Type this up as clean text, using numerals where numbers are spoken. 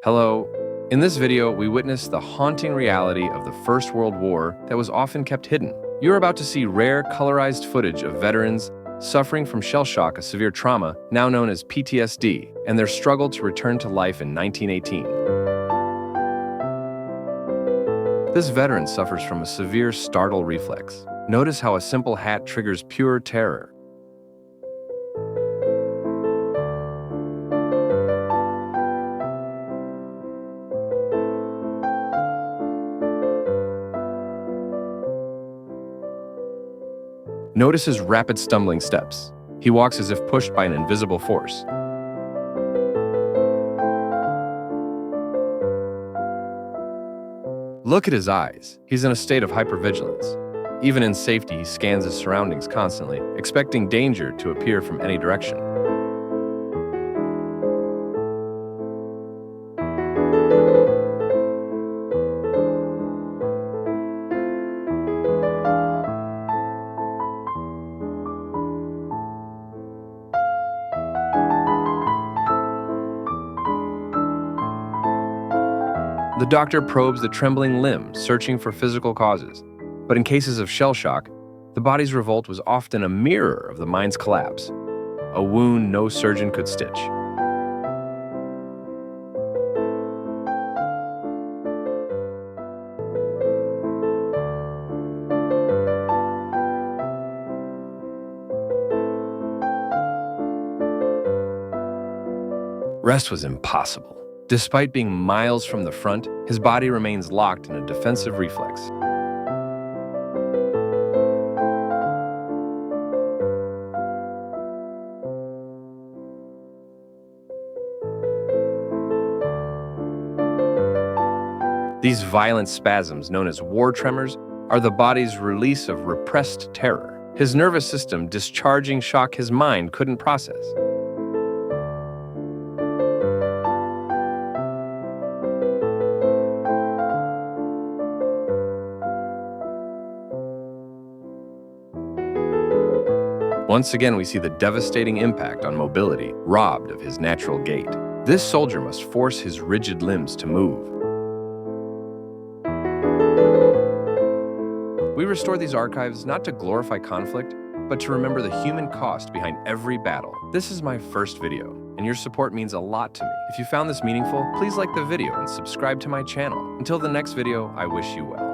Hello. In this video, we witness the haunting reality of the First World War that was often kept hidden. You're about to see rare, colorized footage of veterans suffering from shell shock, a severe trauma, now known as PTSD, and their struggle to return to life in 1918. This veteran suffers from a severe startle reflex. Notice how a simple hat triggers pure terror. Notice his rapid stumbling steps. He walks as if pushed by an invisible force. Look at his eyes. He's in a state of hypervigilance. Even in safety, he scans his surroundings constantly, expecting danger to appear from any direction. The doctor probes the trembling limb, searching for physical causes. But in cases of shell shock, the body's revolt was often a mirror of the mind's collapse, a wound no surgeon could stitch. Rest was impossible. Despite being miles from the front, his body remains locked in a defensive reflex. These violent spasms, known as war tremors, are the body's release of repressed terror. His nervous system discharging shock his mind couldn't process. Once again, we see the devastating impact on mobility, robbed of his natural gait. This soldier must force his rigid limbs to move. We restore these archives not to glorify conflict, but to remember the human cost behind every battle. This is my first video, and your support means a lot to me. If you found this meaningful, please like the video and subscribe to my channel. Until the next video, I wish you well.